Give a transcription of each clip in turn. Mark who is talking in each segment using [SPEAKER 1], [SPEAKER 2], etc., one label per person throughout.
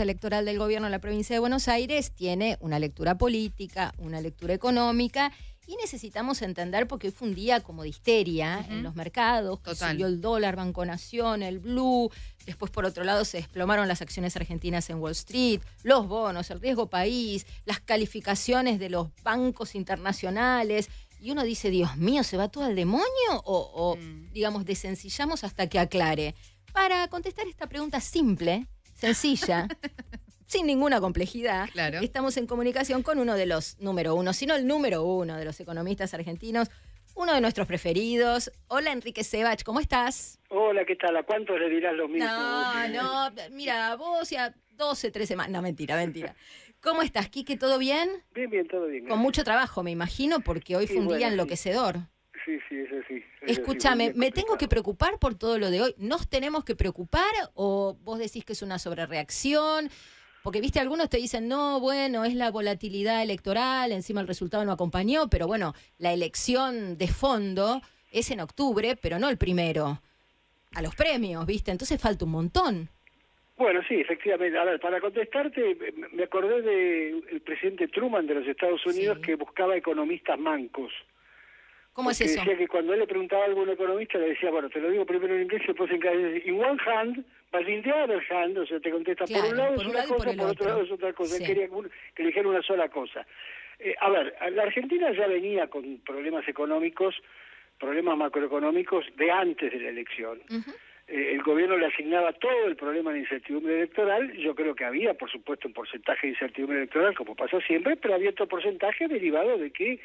[SPEAKER 1] electoral del gobierno de la provincia de Buenos Aires tiene una lectura política, una lectura económica, y necesitamos entender, porque hoy fue un día como de histeria en los mercados, que subió el dólar, Banco Nación, el blue, después por otro lado se desplomaron las acciones argentinas en Wall Street, los bonos, el riesgo país, las calificaciones de los bancos internacionales, y uno dice, Dios mío, ¿se va todo al demonio? O digamos, desencillamos hasta que aclare. Para contestar esta pregunta simple, sencilla, sin ninguna complejidad, estamos en comunicación con uno de los número uno, sino el número uno de los economistas argentinos, uno de nuestros preferidos. Hola, Enrique Sebach, ¿cómo estás?
[SPEAKER 2] Hola, ¿qué tal? ¿A cuántos le dirás lo mismo?
[SPEAKER 1] No, mira, vos ya 12, 13 semanas. No, mentira. ¿Cómo estás, Quique? ¿Todo bien?
[SPEAKER 2] Bien, todo bien.
[SPEAKER 1] Con mucho trabajo, me imagino, porque hoy fue un día enloquecedor.
[SPEAKER 2] Sí, eso sí.
[SPEAKER 1] Escúchame, ¿me tengo que preocupar por todo lo de hoy? ¿Nos tenemos que preocupar o vos decís que es una sobrereacción? Porque, viste, algunos te dicen, no, bueno, es la volatilidad electoral, encima el resultado no acompañó, pero bueno, la elección de fondo es en octubre, pero no el primero. A los premios, ¿viste? Entonces falta un montón.
[SPEAKER 2] Bueno, sí, efectivamente. A ver, para contestarte, me acordé del presidente Truman de los Estados Unidos que buscaba economistas mancos.
[SPEAKER 1] ¿Cómo es eso?
[SPEAKER 2] Decía que cuando él le preguntaba a algún economista, le decía, bueno, te lo digo primero en inglés y después en castellano. In one hand, but in the other hand, o sea, te contesta por un lado es una cosa, por otro lado es otra cosa. Él quería que le dijera una sola cosa. A ver, la Argentina ya venía con problemas económicos, problemas macroeconómicos de antes de la elección. El gobierno le asignaba todo el problema de incertidumbre electoral. Yo creo que había, por supuesto, un porcentaje de incertidumbre electoral, como pasa siempre, pero había otro porcentaje derivado de que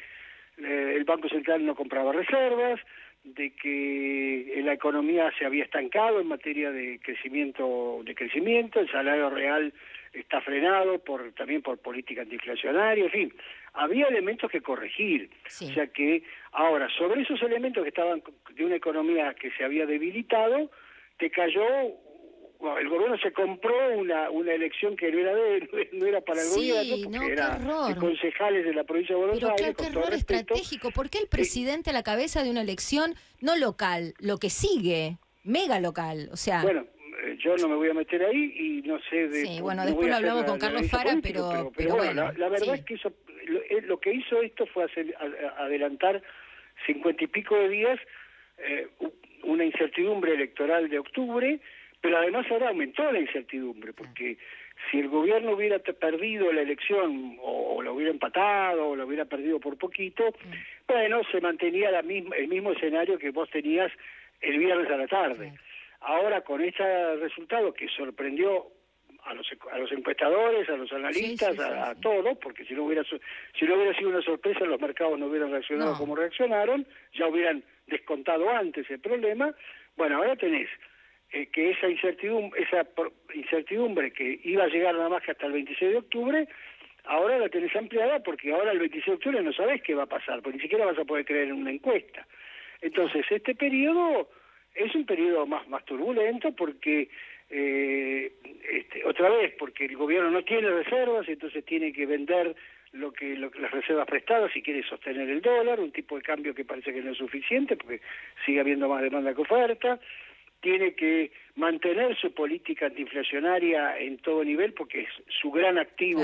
[SPEAKER 2] el Banco Central no compraba reservas, de que la economía se había estancado en materia de crecimiento, el salario real está frenado también por política antiinflacionaria, en fin, había elementos que corregir. O sea que ahora, sobre esos elementos que estaban de una economía que se había debilitado, te cayó. Bueno, el gobierno se compró una elección que no era para el gobierno, porque era de concejales de la provincia de Buenos Aires.
[SPEAKER 1] Pero qué error estratégico. ¿Por qué el presidente a la cabeza de una elección no local, lo que sigue, mega local? O sea.
[SPEAKER 2] Bueno, yo no me voy a meter ahí y no sé de.
[SPEAKER 1] Sí, bueno, después lo hablamos con Carlos Fara, pero bueno.
[SPEAKER 2] La verdad es que lo que hizo esto fue adelantar 50 y pico de días una incertidumbre electoral de octubre. Pero además ahora aumentó la incertidumbre, porque si el gobierno hubiera perdido la elección, o la hubiera empatado, o la hubiera perdido por poquito, bueno, se mantenía el mismo escenario que vos tenías el viernes a la tarde. Ahora, con este resultado que sorprendió a los encuestadores, a los analistas, a todos, porque si no hubiera sido una sorpresa, los mercados no hubieran reaccionado como reaccionaron, ya hubieran descontado antes el problema. Bueno, ahora tenés que esa incertidumbre que iba a llegar nada más que hasta el 26 de octubre, ahora la tenés ampliada, porque ahora el 26 de octubre no sabés qué va a pasar, porque ni siquiera vas a poder creer en una encuesta. Entonces, este periodo es un periodo más turbulento, porque otra vez, porque el gobierno no tiene reservas, entonces tiene que vender las reservas prestadas si quiere sostener el dólar, un tipo de cambio que parece que no es suficiente, porque sigue habiendo más demanda que oferta. Tiene que mantener su política antiinflacionaria en todo nivel, porque es su gran activo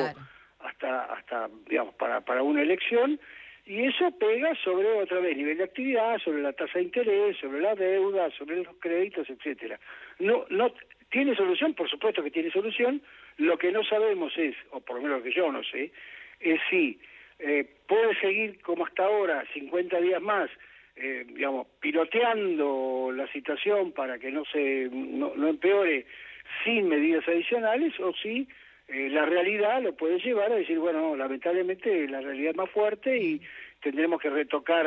[SPEAKER 2] hasta digamos, para una elección, y eso pega sobre, otra vez, nivel de actividad, sobre la tasa de interés, sobre la deuda, sobre los créditos, etcétera. No tiene solución, por supuesto que tiene solución. Lo que no sabemos es, o por lo menos lo que yo no sé, es si puede seguir como hasta ahora, 50 días más, digamos, piloteando la situación para que no empeore sin medidas adicionales, o si la realidad lo puede llevar a decir, bueno, lamentablemente la realidad es más fuerte y tendremos que retocar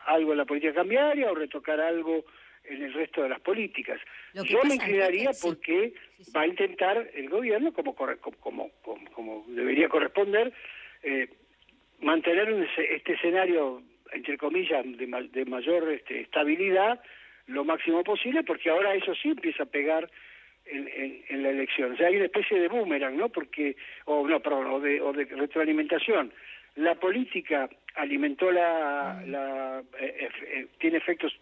[SPEAKER 2] algo en la política cambiaria o retocar algo en el resto de las políticas. Yo me inclinaría porque va a intentar el gobierno, como debería corresponder, mantener este escenario, entre comillas, de mayor estabilidad lo máximo posible, porque ahora eso sí empieza a pegar en la elección. O sea, hay una especie de boomerang, ¿no? O de retroalimentación. la política alimentó tiene efectos,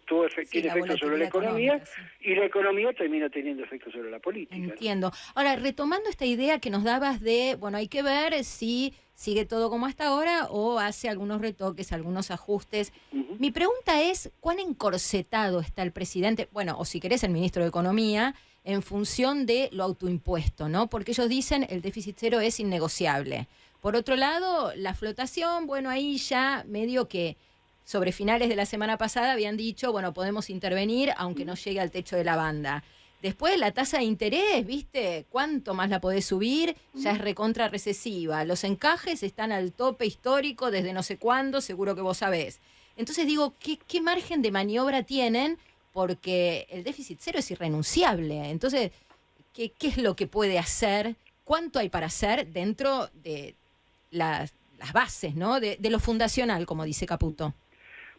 [SPEAKER 2] tiene efectos sobre la economía, y la economía termina teniendo efectos sobre la política.
[SPEAKER 1] Entiendo. Ahora, retomando esta idea que nos dabas de, bueno, hay que ver si sigue todo como hasta ahora o hace algunos retoques, algunos ajustes. Mi pregunta es, ¿cuán encorsetado está el presidente, bueno, o si querés el ministro de Economía, en función de lo autoimpuesto, ¿no? Porque ellos dicen el déficit cero es innegociable. Por otro lado, la flotación, bueno, ahí ya medio que sobre finales de la semana pasada habían dicho, bueno, podemos intervenir aunque no llegue al techo de la banda. Después la tasa de interés, ¿viste? ¿Cuánto más la podés subir? Ya es recontra recesiva. Los encajes están al tope histórico desde no sé cuándo, seguro que vos sabés. Entonces digo, ¿qué margen de maniobra tienen? Porque el déficit cero es irrenunciable. Entonces, ¿qué es lo que puede hacer? ¿Cuánto hay para hacer dentro de las bases, ¿no? De lo fundacional, como dice Caputo?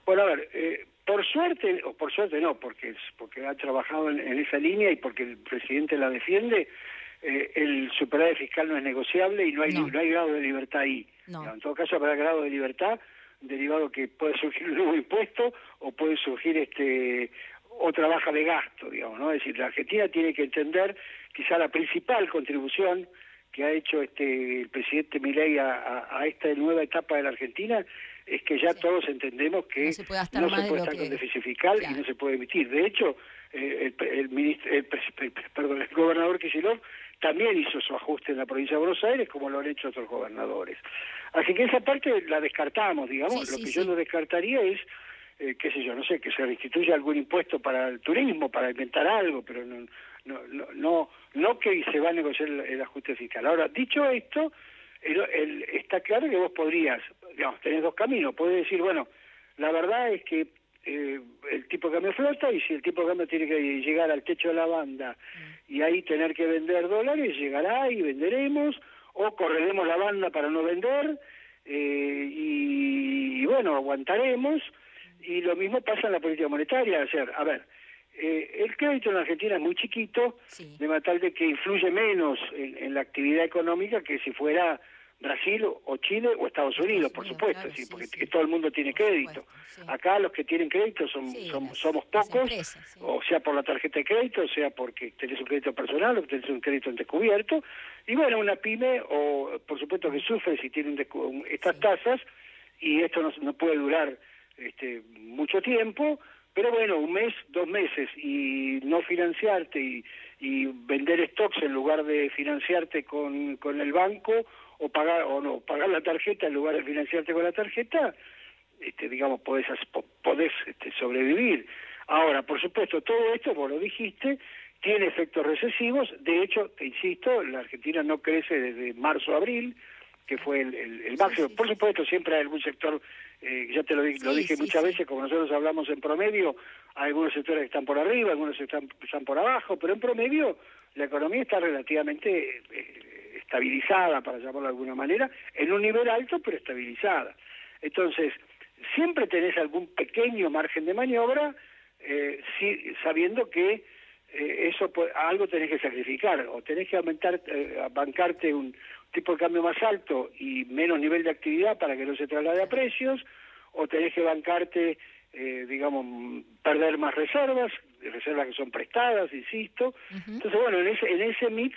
[SPEAKER 2] Bueno, a ver, por suerte, o por suerte no, porque ha trabajado en esa línea y porque el presidente la defiende, el superávit fiscal no es negociable y no hay grado de libertad ahí. No. En todo caso, habrá grado de libertad derivado que puede surgir un nuevo impuesto o puede surgir otra baja de gasto, digamos, ¿no? Es decir, la Argentina tiene que entender quizá la principal contribución que ha hecho el presidente Milei a esta nueva etapa de la Argentina es que ya todos entendemos que no se puede estar con déficit fiscal y no se puede emitir. De hecho, el gobernador Kicillof también hizo su ajuste en la provincia de Buenos Aires, como lo han hecho otros gobernadores. Así que esa parte la descartamos, digamos. Lo que yo no descartaría es, qué sé yo, no sé, que se restituya algún impuesto para el turismo, para inventar algo, pero no que se va a negociar el ajuste fiscal. Ahora, dicho esto, está claro que vos podrías, digamos, tenés dos caminos. Podés decir, bueno, la verdad es que el tipo de cambio flota y si el tipo de cambio tiene que llegar al techo de la banda y ahí tener que vender dólares, llegará y venderemos, o correremos la banda para no vender y bueno, aguantaremos. Y lo mismo pasa en la política monetaria. A ver, el crédito en la Argentina es muy chiquito, de manera tal de que influye menos en la actividad económica que si fuera Brasil o Chile o Estados Unidos, por supuesto, claro, porque todo el mundo tiene crédito. Acá los que tienen crédito somos pocos, o sea por la tarjeta de crédito, o sea porque tenés un crédito personal o tenés un crédito encubierto, y bueno, una pyme, o por supuesto que sufre si tiene estas tasas, y esto no puede durar mucho tiempo, pero bueno, un mes, 2 meses, y no financiarte y vender stocks en lugar de financiarte con el banco, o pagar la tarjeta en lugar de financiarte con la tarjeta, digamos, podés sobrevivir. Ahora, por supuesto, todo esto, vos lo dijiste, tiene efectos recesivos. De hecho, te insisto, la Argentina no crece desde marzo-abril, que fue el máximo. Por supuesto, siempre hay algún sector, ya te lo dije muchas veces, como nosotros hablamos en promedio, hay algunos sectores que están por arriba, algunos están por abajo, pero en promedio la economía está relativamente estabilizada, para llamarlo de alguna manera, en un nivel alto, pero estabilizada. Entonces, siempre tenés algún pequeño margen de maniobra, sabiendo que algo tenés que sacrificar, o tenés que bancarte un tipo de cambio más alto y menos nivel de actividad para que no se traslade a precios, o tenés que bancarte, digamos, perder más reservas que son prestadas, insisto. Entonces, bueno, en ese mix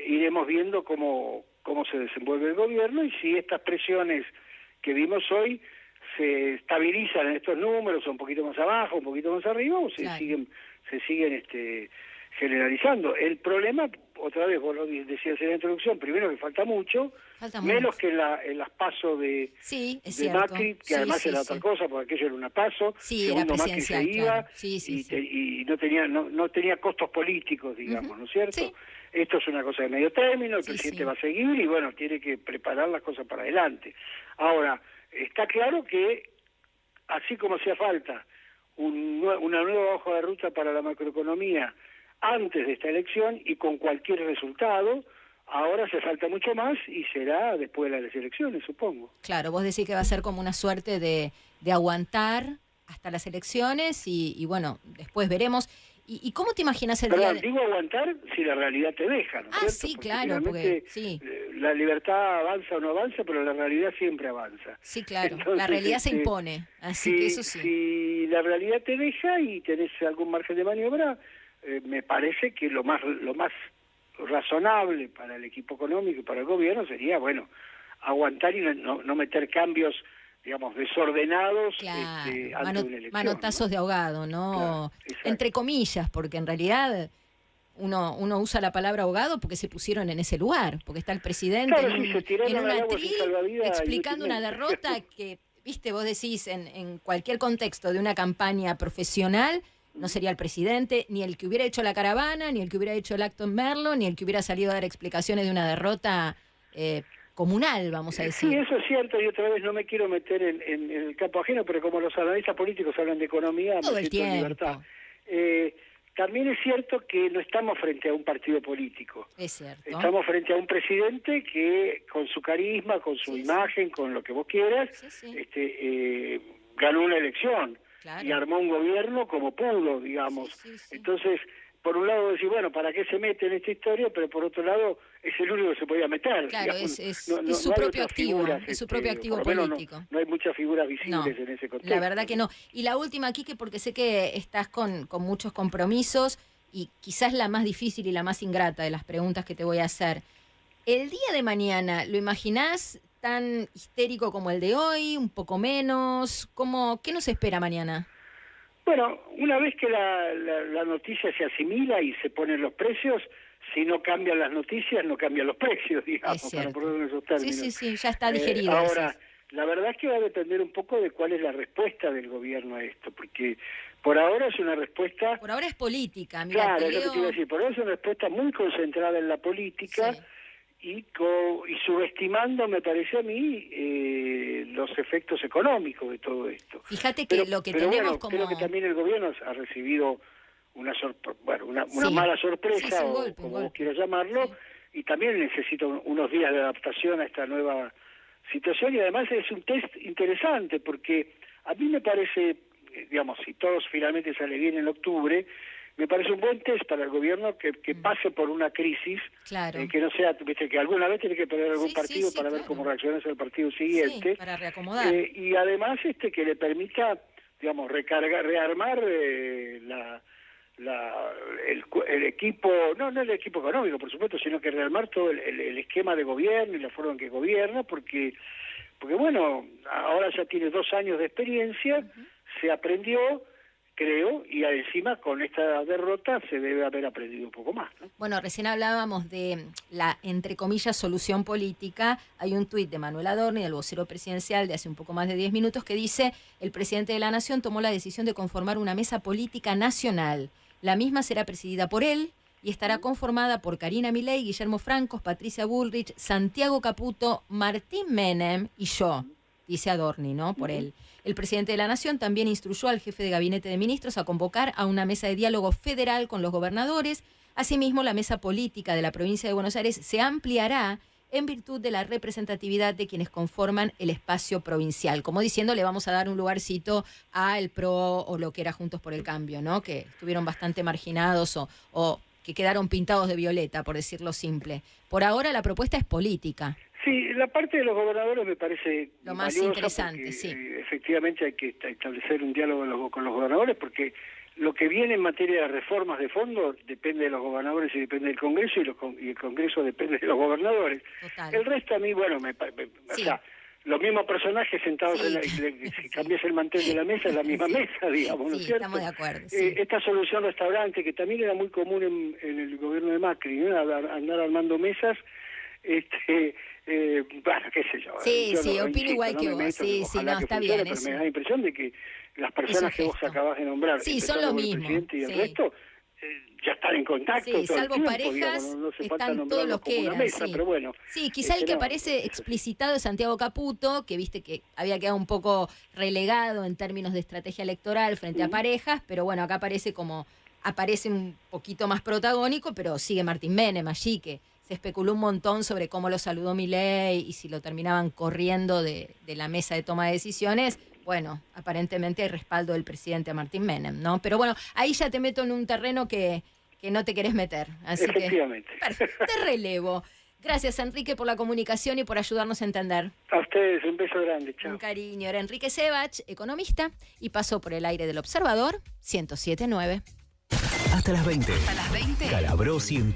[SPEAKER 2] iremos viendo cómo se desenvuelve el gobierno y si estas presiones que vimos hoy se estabilizan en estos números, o un poquito más abajo, un poquito más arriba, o se siguen generalizando. El problema, otra vez, vos lo decías en la introducción, primero que falta mucho, menos que en las PASO de Macri, que además era otra cosa, porque aquello era una PASO, segundo Macri se iba, y no tenía costos políticos, digamos, ¿no es cierto? Esto es una cosa de medio término, el presidente va a seguir y bueno, tiene que preparar las cosas para adelante. Ahora, está claro que, así como hacía falta una nueva hoja de ruta para la macroeconomía antes de esta elección y con cualquier resultado, ahora hace falta mucho más y será después de las elecciones, supongo.
[SPEAKER 1] Claro, vos decís que va a ser como una suerte de aguantar hasta las elecciones y bueno, después veremos. ¿Y cómo te imaginas el día
[SPEAKER 2] digo aguantar si la realidad te deja, ¿no es cierto?
[SPEAKER 1] Sí, claro, porque
[SPEAKER 2] la libertad avanza o no avanza, pero la realidad siempre avanza.
[SPEAKER 1] Sí, claro, entonces, la realidad se impone, así que eso sí.
[SPEAKER 2] Si la realidad te deja y tenés algún margen de maniobra, me parece que lo más razonable para el equipo económico y para el gobierno sería, bueno, aguantar y no meter cambios, digamos, desordenados,
[SPEAKER 1] claro,
[SPEAKER 2] ante una elección.
[SPEAKER 1] Manotazos, ¿no?, de ahogado, ¿no? Claro, entre comillas, porque en realidad uno usa la palabra ahogado porque se pusieron en ese lugar, porque está el presidente
[SPEAKER 2] claro,
[SPEAKER 1] en un atril explicando una derrota que, viste, vos decís en cualquier contexto de una campaña profesional, no sería el presidente, ni el que hubiera hecho la caravana, ni el que hubiera hecho el acto en Merlo, ni el que hubiera salido a dar explicaciones de una derrota comunal, vamos a decir.
[SPEAKER 2] Sí, eso es cierto, y otra vez no me quiero meter en el campo ajeno, pero como los analistas políticos hablan de economía,
[SPEAKER 1] todo
[SPEAKER 2] me
[SPEAKER 1] el
[SPEAKER 2] siento en libertad. También es cierto que no estamos frente a un partido político.
[SPEAKER 1] Es cierto.
[SPEAKER 2] Estamos frente a un presidente que con su carisma, con su imagen, con lo que vos quieras, ganó una elección. Claro. Y armó un gobierno como pudo, digamos. Entonces, por un lado decir, bueno, ¿para qué se mete en esta historia? Pero por otro lado, es el único que se podía meter.
[SPEAKER 1] Claro, digamos. Es su propio activo,
[SPEAKER 2] figuras,
[SPEAKER 1] es su propio activo político.
[SPEAKER 2] No hay muchas figuras visibles en ese contexto.
[SPEAKER 1] La verdad que no. Y la última, Quique, porque sé que estás con muchos compromisos y quizás la más difícil y la más ingrata de las preguntas que te voy a hacer. El día de mañana, ¿lo imaginás tan histérico como el de hoy, un poco menos? ¿Qué nos espera mañana?
[SPEAKER 2] Bueno, una vez que la noticia se asimila y se ponen los precios, si no cambian las noticias, no cambian los precios, digamos, para ponerlo en esos términos.
[SPEAKER 1] Sí, ya está digerido.
[SPEAKER 2] Ahora, la verdad es que va a depender un poco de cuál es la respuesta del gobierno a esto, porque por ahora es una respuesta...
[SPEAKER 1] Por ahora es política, mira,
[SPEAKER 2] claro, es lo que te iba a decir, por ahora es una respuesta muy concentrada en la política, y subestimando, me parece a mí, los efectos económicos de todo esto.
[SPEAKER 1] Fíjate que lo que tenemos como...
[SPEAKER 2] Creo que también el gobierno ha recibido una mala sorpresa, golpe, o como vos quieras llamarlo, y también necesita unos días de adaptación a esta nueva situación, y además es un test interesante, porque a mí me parece, digamos, si todo finalmente sale bien en octubre, me parece un buen test para el gobierno que pase por una crisis, que no sea, viste, que alguna vez tiene que perder algún partido para ver cómo reacciona el partido siguiente,
[SPEAKER 1] para reacomodar.
[SPEAKER 2] Y además que le permita, digamos, rearmar el equipo, no el equipo económico, por supuesto, sino que rearmar todo el esquema de gobierno y la forma en que gobierna, porque bueno, ahora ya tiene 2 años de experiencia, se aprendió, creo, y encima con esta derrota se debe haber aprendido un poco más, ¿no?
[SPEAKER 1] Bueno, recién hablábamos de la, entre comillas, solución política. Hay un tuit de Manuel Adorni, el vocero presidencial, de hace un poco más de 10 minutos, que dice: el presidente de la Nación tomó la decisión de conformar una mesa política nacional. La misma será presidida por él y estará conformada por Karina Milei, Guillermo Francos, Patricia Bullrich, Santiago Caputo, Martín Menem y yo, dice Adorni, ¿no? Por él. El presidente de la Nación también instruyó al jefe de gabinete de ministros a convocar a una mesa de diálogo federal con los gobernadores. Asimismo, la mesa política de la provincia de Buenos Aires se ampliará en virtud de la representatividad de quienes conforman el espacio provincial. Como diciendo, le vamos a dar un lugarcito al PRO o lo que era Juntos por el Cambio, ¿no? Que estuvieron bastante marginados o que quedaron pintados de violeta, por decirlo simple. Por ahora la propuesta es política.
[SPEAKER 2] Sí, la parte de los gobernadores me parece
[SPEAKER 1] lo más interesante,
[SPEAKER 2] porque, efectivamente hay que establecer un diálogo con los gobernadores, porque lo que viene en materia de reformas de fondo depende de los gobernadores y depende del Congreso, y el Congreso depende de los gobernadores.
[SPEAKER 1] Total.
[SPEAKER 2] El resto a mí, bueno, o sea, los mismos personajes sentados si cambias el mantel de la mesa, es la misma mesa, digamos, ¿no es cierto?
[SPEAKER 1] Estamos de acuerdo.
[SPEAKER 2] Esta solución restaurante, que también era muy común en el gobierno de Macri, ¿no? Andar armando mesas, bueno, qué sé yo.
[SPEAKER 1] Opino igual que vos. No, está bien.
[SPEAKER 2] Pero me da la impresión de que las personas que vos acabás de nombrar,
[SPEAKER 1] son lo mismo.
[SPEAKER 2] El presidente y el resto, ya están en contacto todo
[SPEAKER 1] salvo
[SPEAKER 2] el tiempo,
[SPEAKER 1] parejas,
[SPEAKER 2] digamos, no hace falta
[SPEAKER 1] están todos los que eran.
[SPEAKER 2] Mesa, pero bueno,
[SPEAKER 1] quizá el que aparece explicitado es Santiago Caputo, que viste que había quedado un poco relegado en términos de estrategia electoral frente a parejas, pero bueno, acá aparece un poquito más protagónico, pero sigue Martín Menem allí, que se especuló un montón sobre cómo lo saludó Milei y si lo terminaban corriendo de la mesa de toma de decisiones. Bueno, aparentemente hay respaldo del presidente Martín Menem, ¿no? Pero bueno, ahí ya te meto en un terreno que no te querés meter. Así
[SPEAKER 2] efectivamente.
[SPEAKER 1] Te relevo. Gracias, Enrique, por la comunicación y por ayudarnos a entender.
[SPEAKER 2] A ustedes, un beso grande, chao.
[SPEAKER 1] Un cariño. Era Enrique Sebach, economista, y pasó por el aire del Observador 107.9.
[SPEAKER 3] Hasta las 20. Hasta las 20. Calabró 100.